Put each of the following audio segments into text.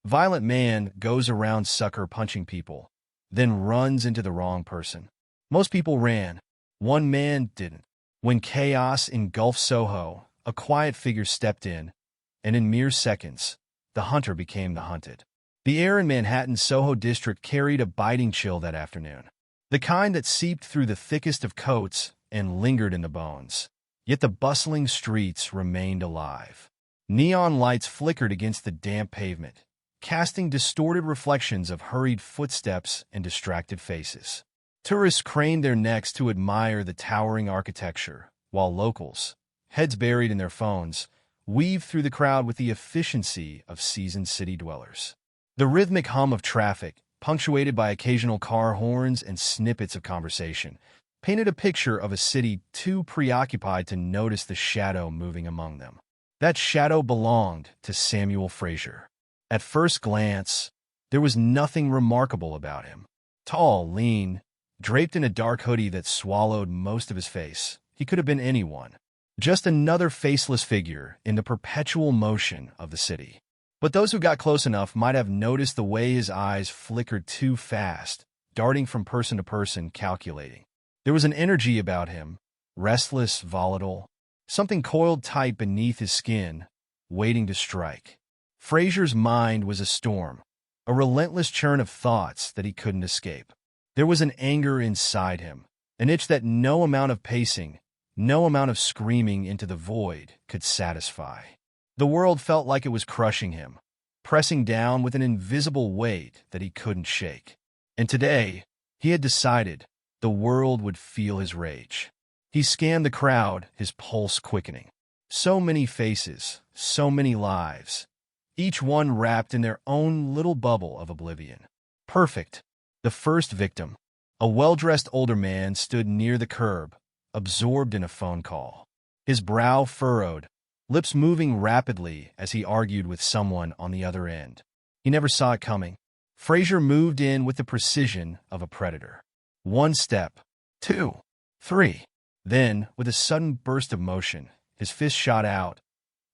Violent man goes around sucker punching people, then runs into the wrong person. Most people ran. One man didn't. When chaos engulfed Soho, a quiet figure stepped in, and in mere seconds, the hunter became the hunted. The air in Manhattan's Soho district carried a biting chill that afternoon, the kind that seeped through the thickest of coats and lingered in the bones. Yet the bustling streets remained alive. Neon lights flickered against the damp pavement, casting distorted reflections of hurried footsteps and distracted faces. Tourists craned their necks to admire the towering architecture, while locals, heads buried in their phones, weaved through the crowd with the efficiency of seasoned city dwellers. The rhythmic hum of traffic, punctuated by occasional car horns and snippets of conversation, painted a picture of a city too preoccupied to notice the shadow moving among them. That shadow belonged to Samuel Frasier. At first glance, there was nothing remarkable about him. Tall, lean, draped in a dark hoodie that swallowed most of his face, he could have been anyone. Just another faceless figure in the perpetual motion of the city. But those who got close enough might have noticed the way his eyes flickered too fast, darting from person to person, calculating. There was an energy about him, restless, volatile, something coiled tight beneath his skin, waiting to strike. Frasier's mind was a storm, a relentless churn of thoughts that he couldn't escape. There was an anger inside him, an itch that no amount of pacing, no amount of screaming into the void could satisfy. The world felt like it was crushing him, pressing down with an invisible weight that he couldn't shake. And today, he had decided the world would feel his rage. He scanned the crowd, his pulse quickening. So many faces, so many lives, each one wrapped in their own little bubble of oblivion. Perfect. The first victim, a well-dressed older man, stood near the curb, absorbed in a phone call. His brow furrowed, lips moving rapidly as he argued with someone on the other end. He never saw it coming. Frasier moved in with the precision of a predator. One step, two, three. Then, with a sudden burst of motion, his fist shot out.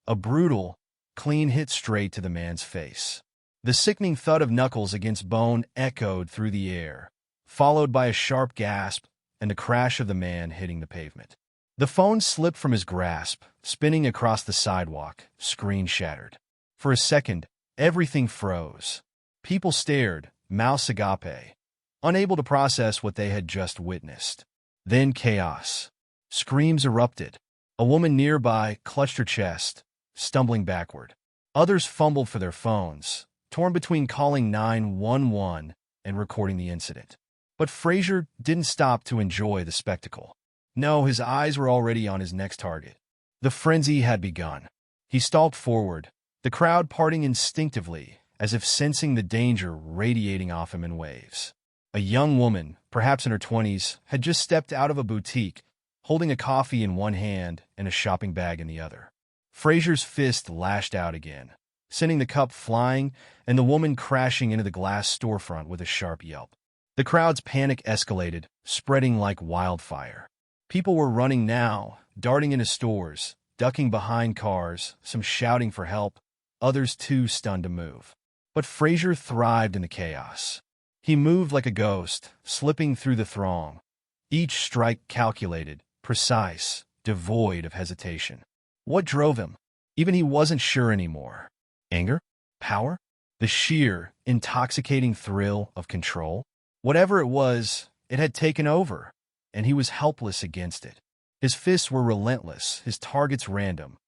A brutal, clean hit straight to the man's face. The sickening thud of knuckles against bone echoed through the air, followed by a sharp gasp and the crash of the man hitting the pavement. The phone slipped from his grasp, spinning across the sidewalk, screen shattered. For a second, everything froze. People stared, mouths agape, unable to process what they had just witnessed. Then chaos. Screams erupted. A woman nearby clutched her chest, stumbling backward. Others fumbled for their phones, torn between calling 911 and recording the incident. But Frasier didn't stop to enjoy the spectacle. No, his eyes were already on his next target. The frenzy had begun. He stalked forward, the crowd parting instinctively, as if sensing the danger radiating off him in waves. A young woman, perhaps in her 20s, had just stepped out of a boutique, holding a coffee in one hand and a shopping bag in the other. Frasier's fist lashed out again, sending the cup flying and the woman crashing into the glass storefront with a sharp yelp. The crowd's panic escalated, spreading like wildfire. People were running now, darting into stores, ducking behind cars, some shouting for help, others too stunned to move. But Frasier thrived in the chaos. He moved like a ghost, slipping through the throng, each strike calculated, precise, devoid of hesitation. What drove him? Even he wasn't sure anymore. Anger? Power? The sheer, intoxicating thrill of control? Whatever it was, it had taken over, and he was helpless against it. His fists were relentless, his targets random.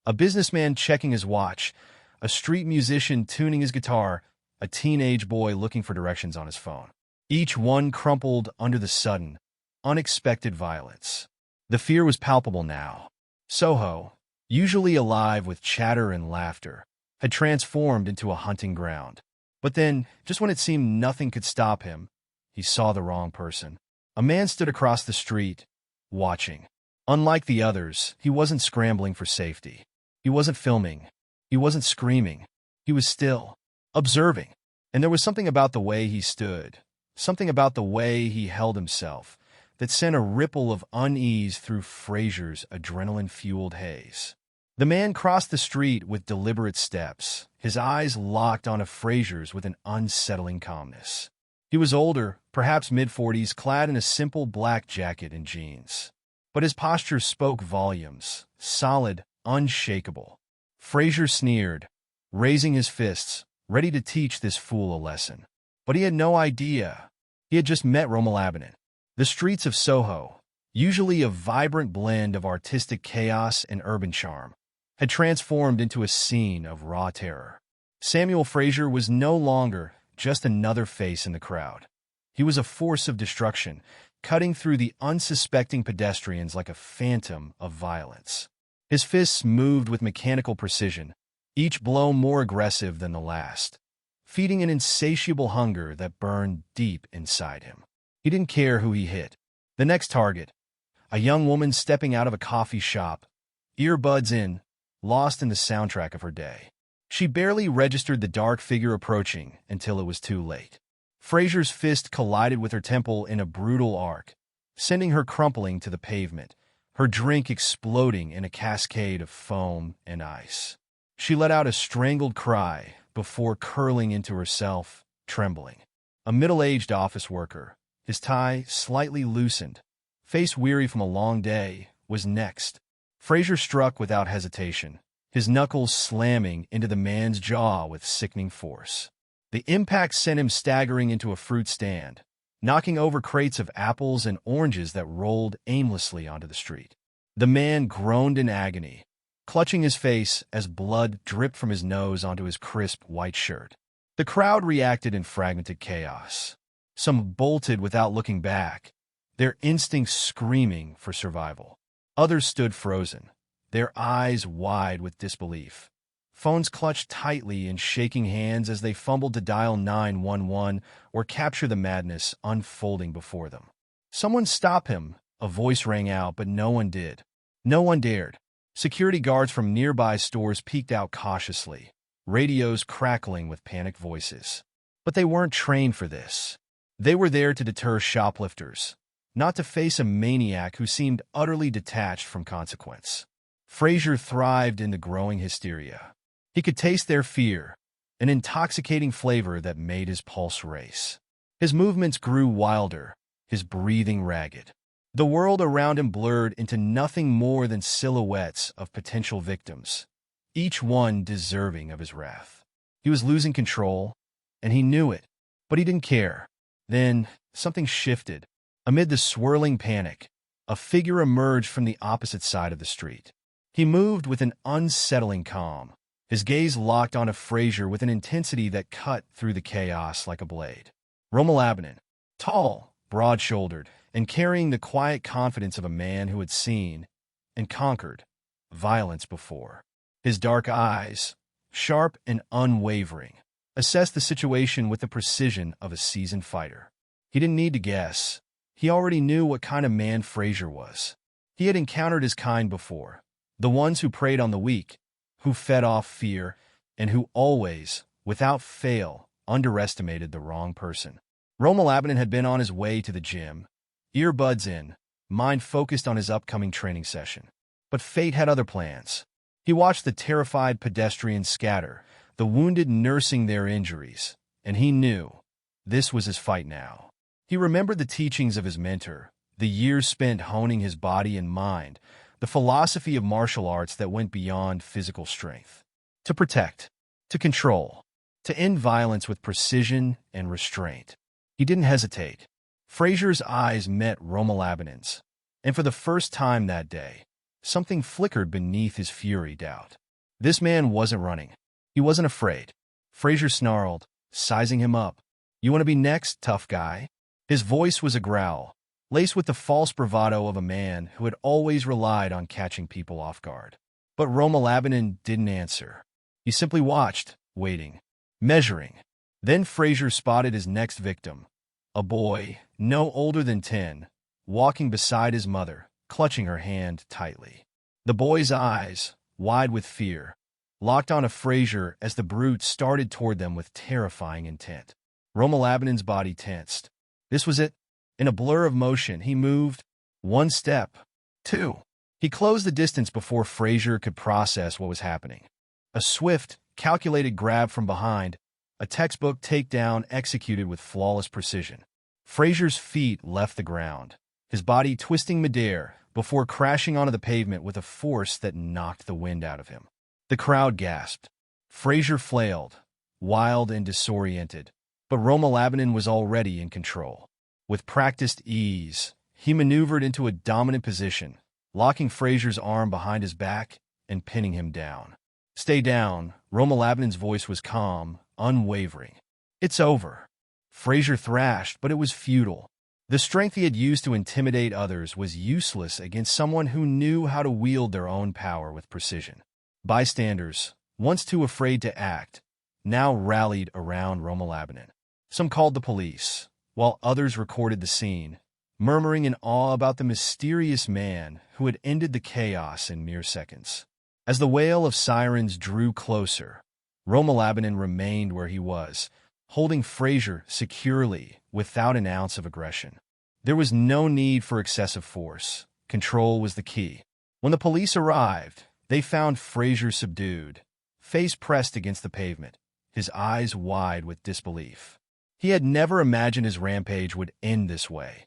A businessman checking his watch, a street musician tuning his guitar, a teenage boy looking for directions on his phone. Each one crumpled under the sudden, unexpected violence. The fear was palpable now. Soho, usually alive with chatter and laughter, had transformed into a hunting ground. But then, just when it seemed nothing could stop him, he saw the wrong person. A man stood across the street, watching. Unlike the others, he wasn't scrambling for safety. He wasn't filming. He wasn't screaming. He was still, observing. And there was something about the way he stood, something about the way he held himself, that sent a ripple of unease through Frasier's adrenaline-fueled haze. The man crossed the street with deliberate steps, his eyes locked onto Frasier's with an unsettling calmness. He was older, perhaps mid-40s, clad in a simple black jacket and jeans. But his posture spoke volumes, solid, unshakable. Frasier sneered, raising his fists, ready to teach this fool a lesson. But he had no idea. He had just met Romalabanan. The streets of Soho, usually a vibrant blend of artistic chaos and urban charm, had transformed into a scene of raw terror. Samuel Frasier was no longer just another face in the crowd. He was a force of destruction, cutting through the unsuspecting pedestrians like a phantom of violence. His fists moved with mechanical precision, each blow more aggressive than the last, feeding an insatiable hunger that burned deep inside him. He didn't care who he hit. The next target, a young woman stepping out of a coffee shop, earbuds in, lost in the soundtrack of her day. She barely registered the dark figure approaching until it was too late. Frasier's fist collided with her temple in a brutal arc, sending her crumpling to the pavement, her drink exploding in a cascade of foam and ice. She let out a strangled cry before curling into herself, trembling. A middle-aged office worker, his tie slightly loosened, face weary from a long day, was next. Frasier struck without hesitation, his knuckles slamming into the man's jaw with sickening force. The impact sent him staggering into a fruit stand, knocking over crates of apples and oranges that rolled aimlessly onto the street. The man groaned in agony, clutching his face as blood dripped from his nose onto his crisp white shirt. The crowd reacted in fragmented chaos. Some bolted without looking back, their instincts screaming for survival. Others stood frozen, their eyes wide with disbelief. Phones clutched tightly in shaking hands as they fumbled to dial 911 or capture the madness unfolding before them. "Someone stop him," a voice rang out, but no one did. No one dared. Security guards from nearby stores peeked out cautiously, radios crackling with panicked voices. But they weren't trained for this. They were there to deter shoplifters, not to face a maniac who seemed utterly detached from consequence. Frasier thrived in the growing hysteria. He could taste their fear, an intoxicating flavor that made his pulse race. His movements grew wilder, his breathing ragged. The world around him blurred into nothing more than silhouettes of potential victims, each one deserving of his wrath. He was losing control, and he knew it, but he didn't care. Then, something shifted. Amid the swirling panic, a figure emerged from the opposite side of the street. He moved with an unsettling calm, his gaze locked onto Frasier with an intensity that cut through the chaos like a blade. Romalabanan, tall, broad-shouldered, and carrying the quiet confidence of a man who had seen and conquered violence before. His dark eyes, sharp and unwavering, assessed the situation with the precision of a seasoned fighter. He didn't need to guess. He already knew what kind of man Frasier was. He had encountered his kind before, the ones who preyed on the weak, who fed off fear, and who always, without fail, underestimated the wrong person. Romalabanan had been on his way to the gym, earbuds in, mind focused on his upcoming training session. But fate had other plans. He watched the terrified pedestrians scatter, the wounded nursing their injuries, and he knew this was his fight now. He remembered the teachings of his mentor, the years spent honing his body and mind, the philosophy of martial arts that went beyond physical strength. To protect, to control, to end violence with precision and restraint. He didn't hesitate. Frasier's eyes met Romalabanan's, and for the first time that day, something flickered beneath his fury doubt. This man wasn't running. He wasn't afraid. Frasier snarled, sizing him up. "You want to be next, tough guy?" His voice was a growl, laced with the false bravado of a man who had always relied on catching people off guard. But Romalabanan didn't answer. He simply watched, waiting, measuring. Then Frasier spotted his next victim, a boy, no older than 10, walking beside his mother, clutching her hand tightly. The boy's eyes, wide with fear, locked onto Frasier as the brute started toward them with terrifying intent. Romalabanan's body tensed. This was it. In a blur of motion, he moved. One step. Two. He closed the distance before Frasier could process what was happening. A swift, calculated grab from behind, a textbook takedown executed with flawless precision. Frasier's feet left the ground, his body twisting midair before crashing onto the pavement with a force that knocked the wind out of him. The crowd gasped. Frasier flailed, wild and disoriented, but Romalabanan was already in control. With practiced ease, he maneuvered into a dominant position, locking Frasier's arm behind his back and pinning him down. "Stay down," Romalabanan's voice was calm, unwavering. "It's over." Frasier thrashed, but it was futile. The strength he had used to intimidate others was useless against someone who knew how to wield their own power with precision. Bystanders, once too afraid to act, now rallied around Romalabanan. Some called the police, while others recorded the scene, murmuring in awe about the mysterious man who had ended the chaos in mere seconds. As the wail of sirens drew closer, Romalabanan remained where he was, holding Frasier securely without an ounce of aggression. There was no need for excessive force. Control was the key. When the police arrived, they found Frasier subdued, face pressed against the pavement, his eyes wide with disbelief. He had never imagined his rampage would end this way,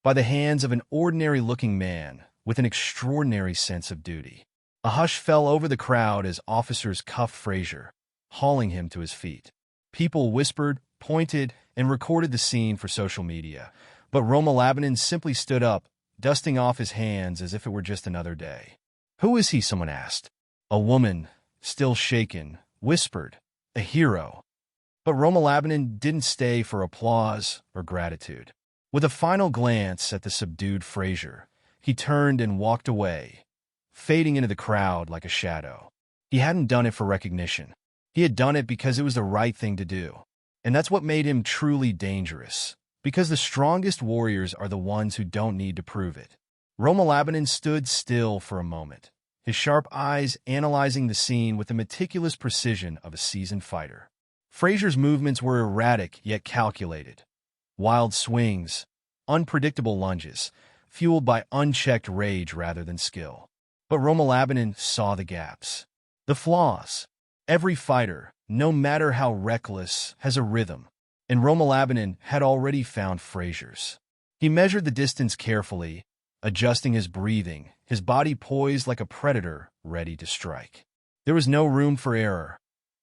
by the hands of an ordinary-looking man with an extraordinary sense of duty. A hush fell over the crowd as officers cuffed Frasier, hauling him to his feet. People whispered, pointed, and recorded the scene for social media, but Romalabanan simply stood up, dusting off his hands as if it were just another day. "Who is he?" someone asked. A woman, still shaken, whispered, "A hero." But Romalabanan didn't stay for applause or gratitude. With a final glance at the subdued Frasier, he turned and walked away, fading into the crowd like a shadow. He hadn't done it for recognition. He had done it because it was the right thing to do. And that's what made him truly dangerous, because the strongest warriors are the ones who don't need to prove it. Romalabanan stood still for a moment, his sharp eyes analyzing the scene with the meticulous precision of a seasoned fighter. Frasier's movements were erratic yet calculated. Wild swings, unpredictable lunges, fueled by unchecked rage rather than skill. But Romalabanan saw the gaps, the flaws. Every fighter, no matter how reckless, has a rhythm, and Romalabanan had already found Frasier's. He measured the distance carefully, adjusting his breathing, his body poised like a predator ready to strike. There was no room for error.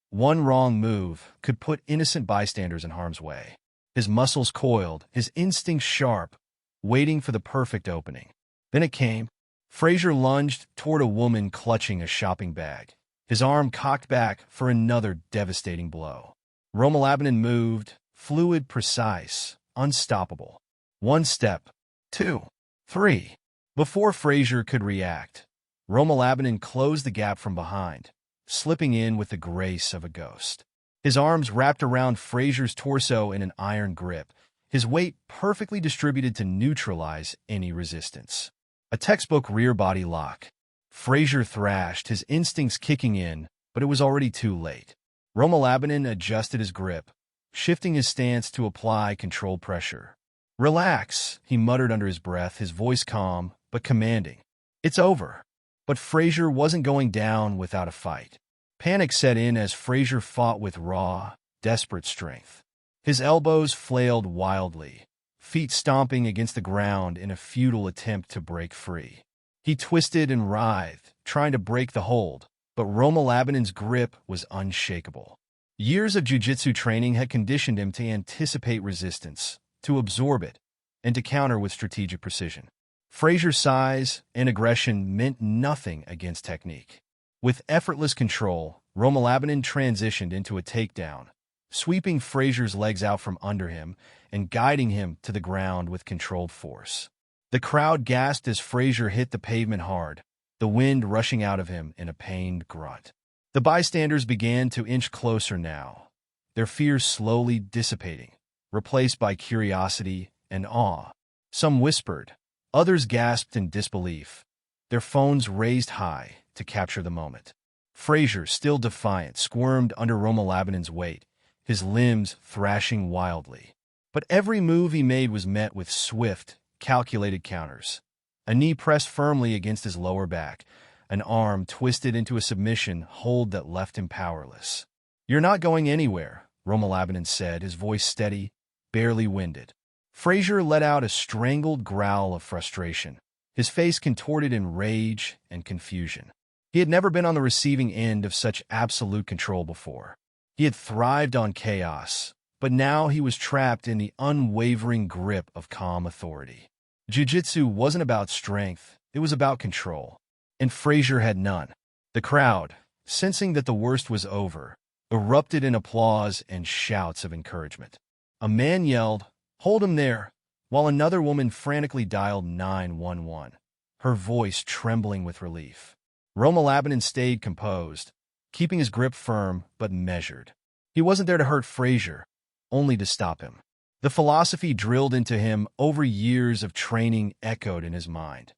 One wrong move could put innocent bystanders in harm's way. His muscles coiled, his instincts sharp, waiting for the perfect opening. Then it came. Frasier lunged toward a woman clutching a shopping bag, his arm cocked back for another devastating blow. Romalabanan moved, fluid, precise, unstoppable. One step, two, three. Before Frasier could react, Romalabanan closed the gap from behind, slipping in with the grace of a ghost. His arms wrapped around Frasier's torso in an iron grip, his weight perfectly distributed to neutralize any resistance. A textbook rear body lock. Frasier thrashed, his instincts kicking in, but it was already too late. Romalabanan adjusted his grip, shifting his stance to apply controlled pressure. "Relax," he muttered under his breath, his voice calm but commanding. "It's over." But Frasier wasn't going down without a fight. Panic set in as Frasier fought with raw, desperate strength. His elbows flailed wildly, feet stomping against the ground in a futile attempt to break free. He twisted and writhed, trying to break the hold, but Romalabanan's grip was unshakable. Years of jiu-jitsu training had conditioned him to anticipate resistance, to absorb it, and to counter with strategic precision. Frasier's size and aggression meant nothing against technique. With effortless control, Romalabanan transitioned into a takedown, sweeping Frasier's legs out from under him and guiding him to the ground with controlled force. The crowd gasped as Frasier hit the pavement hard, the wind rushing out of him in a pained grunt. The bystanders began to inch closer now, their fears slowly dissipating, replaced by curiosity and awe. Some whispered, others gasped in disbelief, their phones raised high to capture the moment. Frasier, still defiant, squirmed under Romalabanan's weight, his limbs thrashing wildly. But every move he made was met with swift, calculated counters. a knee pressed firmly against his lower back, an arm twisted into a submission hold that left him powerless. "You're not going anywhere," Romalabanan said, his voice steady, barely winded. Frasier let out a strangled growl of frustration, his face contorted in rage and confusion. He had never been on the receiving end of such absolute control before. He had thrived on chaos, but now he was trapped in the unwavering grip of calm authority. Jiu-jitsu wasn't about strength, it was about control, and Frasier had none. The crowd, sensing that the worst was over, erupted in applause and shouts of encouragement. A man yelled, "Hold him there," while another woman frantically dialed 911, her voice trembling with relief. Romalabanan stayed composed, keeping his grip firm but measured. He wasn't there to hurt Frasier, only to stop him. The philosophy drilled into him over years of training echoed in his mind.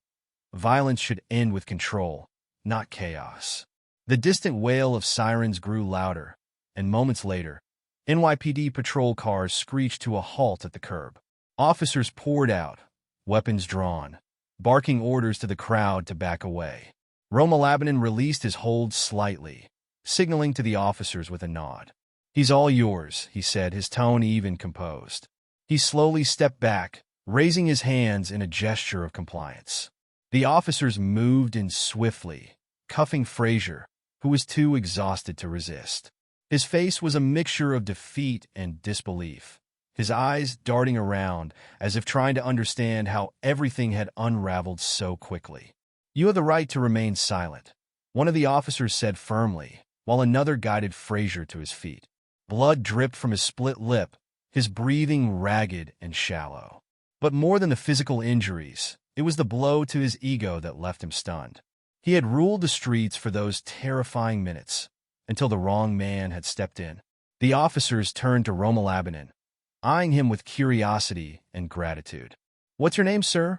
Violence should end with control, not chaos. The distant wail of sirens grew louder, and moments later, NYPD patrol cars screeched to a halt at the curb. Officers poured out, weapons drawn, barking orders to the crowd to back away. Romalabanan released his hold slightly, signaling to the officers with a nod. "He's all yours," he said, his tone even composed. He slowly stepped back, raising his hands in a gesture of compliance. The officers moved in swiftly, cuffing Frasier, who was too exhausted to resist. His face was a mixture of defeat and disbelief, his eyes darting around as if trying to understand how everything had unraveled so quickly. "You have the right to remain silent," one of the officers said firmly, while another guided Frasier to his feet. Blood dripped from his split lip, his breathing ragged and shallow. But more than the physical injuries, it was the blow to his ego that left him stunned. He had ruled the streets for those terrifying minutes, until the wrong man had stepped in. The officers turned to Romalabanan, eyeing him with curiosity and gratitude. "What's your name, sir?"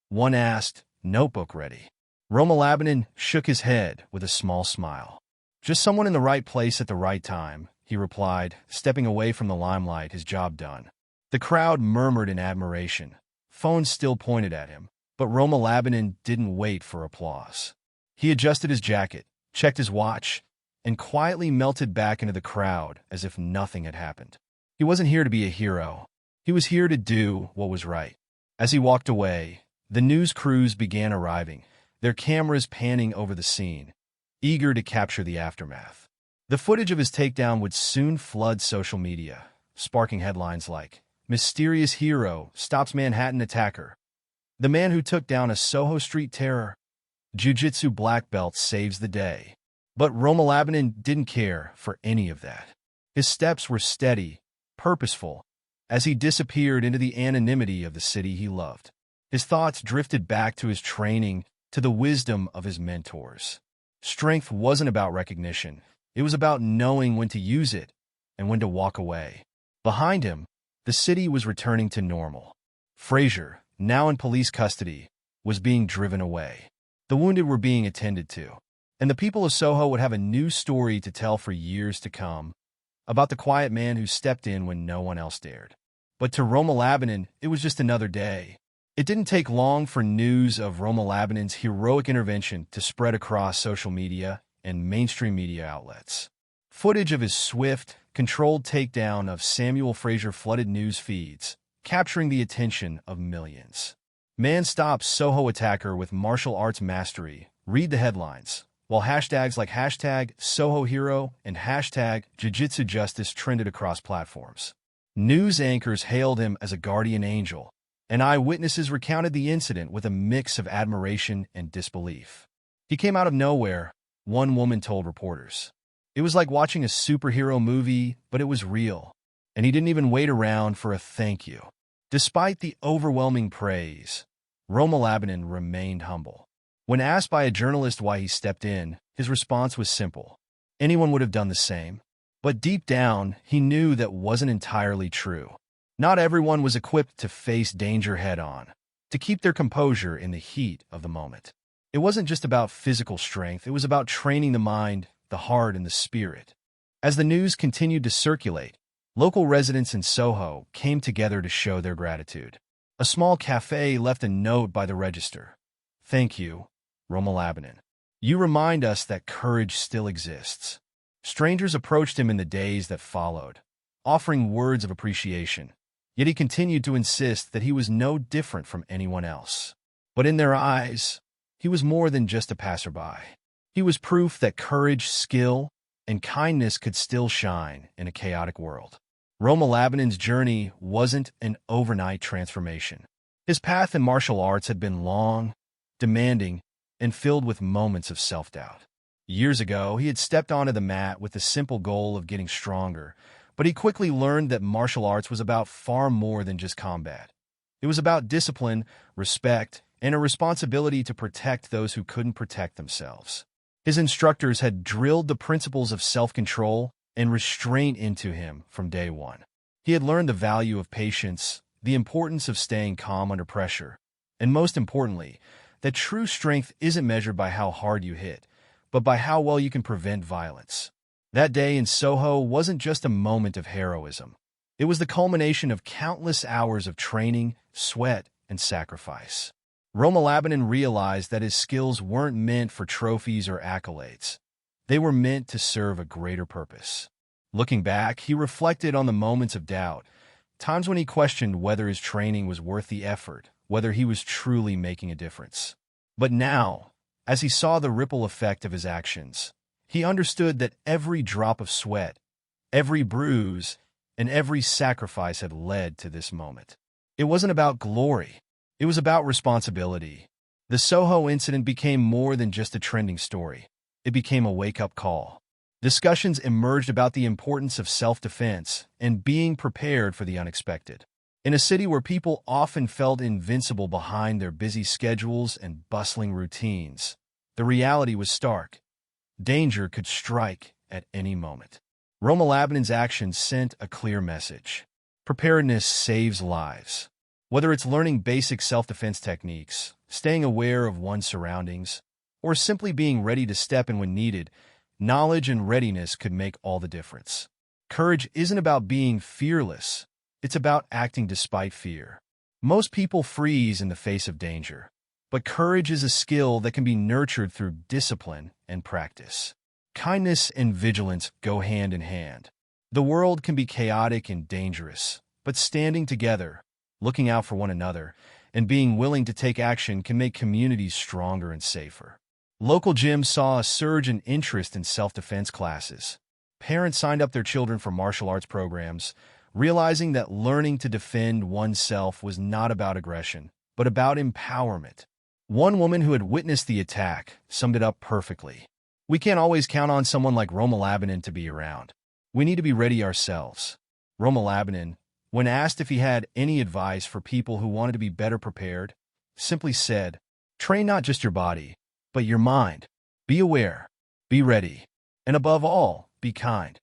one asked, notebook ready. Romalabanan shook his head with a small smile. "Just someone in the right place at the right time," he replied, stepping away from the limelight, his job done. The crowd murmured in admiration. Phones still pointed at him, but Romalabanan didn't wait for applause. He adjusted his jacket, checked his watch, and quietly melted back into the crowd as if nothing had happened. He wasn't here to be a hero. He was here to do what was right. As he walked away, the news crews began arriving, their cameras panning over the scene, eager to capture the aftermath. The footage of his takedown would soon flood social media, sparking headlines like, "Mysterious Hero Stops Manhattan Attacker," "The Man Who Took Down a Soho Street Terror," "Jiu-Jitsu Black Belt Saves the Day." But Romalabanan didn't care for any of that. His steps were steady, purposeful, as he disappeared into the anonymity of the city he loved. His thoughts drifted back to his training, to the wisdom of his mentors. Strength wasn't about recognition. It was about knowing when to use it and when to walk away. Behind him, the city was returning to normal. Frasier, now in police custody, was being driven away. The wounded were being attended to. And the people of Soho would have a new story to tell for years to come, about the quiet man who stepped in when no one else dared. But to Romalabanan, it was just another day. It didn't take long for news of Romalabanan's heroic intervention to spread across social media and mainstream media outlets. Footage of his swift, controlled takedown of Samuel Frasier flooded news feeds, capturing the attention of millions. "Man stops Soho attacker with martial arts mastery," read the headlines, while hashtags like #SohoHero and #JujitsuJustice trended across platforms. News anchors hailed him as a guardian angel, and eyewitnesses recounted the incident with a mix of admiration and disbelief. "He came out of nowhere," one woman told reporters. "It was like watching a superhero movie, but it was real. And he didn't even wait around for a thank you." Despite the overwhelming praise, Romalabanan remained humble. When asked by a journalist why he stepped in, his response was simple. Anyone would have done the same. But deep down, he knew that wasn't entirely true. Not everyone was equipped to face danger head-on, to keep their composure in the heat of the moment. It wasn't just about physical strength, it was about training the mind, the heart, and the spirit. As the news continued to circulate, local residents in Soho came together to show their gratitude. A small cafe left a note by the register. Thank you, Romalabanan. You remind us that courage still exists. Strangers approached him in the days that followed, offering words of appreciation, yet he continued to insist that he was no different from anyone else. But in their eyes, he was more than just a passerby. He was proof that courage, skill, and kindness could still shine in a chaotic world. Romalabanan's journey wasn't an overnight transformation. His path in martial arts had been long, demanding, and filled with moments of self-doubt. Years ago, he had stepped onto the mat with the simple goal of getting stronger, but he quickly learned that martial arts was about far more than just combat. It was about discipline, respect, and a responsibility to protect those who couldn't protect themselves. His instructors had drilled the principles of self-control and restraint into him from day one. He had learned the value of patience, the importance of staying calm under pressure, and most importantly, that true strength isn't measured by how hard you hit, but by how well you can prevent violence. That day in Soho wasn't just a moment of heroism. It was the culmination of countless hours of training, sweat, and sacrifice. Romalabanan realized that his skills weren't meant for trophies or accolades. They were meant to serve a greater purpose. Looking back, he reflected on the moments of doubt, times when he questioned whether his training was worth the effort, whether he was truly making a difference. But now, as he saw the ripple effect of his actions, he understood that every drop of sweat, every bruise, and every sacrifice had led to this moment. It wasn't about glory. It was about responsibility. The Soho incident became more than just a trending story. It became a wake-up call. Discussions emerged about the importance of self-defense and being prepared for the unexpected. In a city where people often felt invincible behind their busy schedules and bustling routines, the reality was stark. Danger could strike at any moment. Romalabanan's actions sent a clear message. Preparedness saves lives. Whether it's learning basic self-defense techniques, staying aware of one's surroundings, or simply being ready to step in when needed, knowledge and readiness could make all the difference. Courage isn't about being fearless. It's about acting despite fear. Most people freeze in the face of danger, but courage is a skill that can be nurtured through discipline and practice. Kindness and vigilance go hand in hand. The world can be chaotic and dangerous, but standing together, looking out for one another, and being willing to take action can make communities stronger and safer. Local gyms saw a surge in interest in self-defense classes. Parents signed up their children for martial arts programs, realizing that learning to defend oneself was not about aggression, but about empowerment. One woman who had witnessed the attack summed it up perfectly. We can't always count on someone like Romalabanan to be around. We need to be ready ourselves. Romalabanan, when asked if he had any advice for people who wanted to be better prepared, simply said, "Train not just your body, but your mind. Be aware, be ready, and above all, be kind."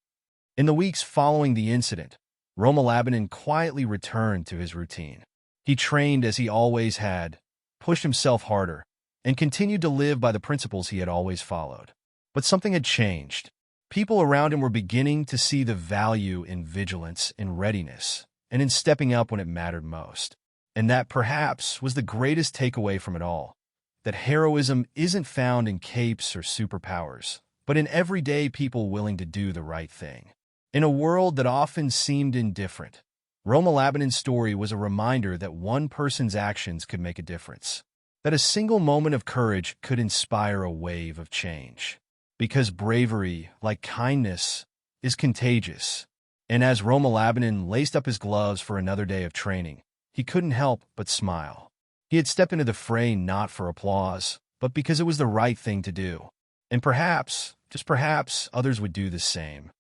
In the weeks following the incident, Romalabanan quietly returned to his routine. He trained as he always had, pushed himself harder, and continued to live by the principles he had always followed. But something had changed. People around him were beginning to see the value in vigilance and readiness, and in stepping up when it mattered most. And that perhaps was the greatest takeaway from it all, that heroism isn't found in capes or superpowers, but in everyday people willing to do the right thing. In a world that often seemed indifferent, Romalabanan's story was a reminder that one person's actions could make a difference, that a single moment of courage could inspire a wave of change. Because bravery, like kindness, is contagious. And as Romalabanan laced up his gloves for another day of training, he couldn't help but smile. He had stepped into the fray not for applause, but because it was the right thing to do. And perhaps, just perhaps, others would do the same.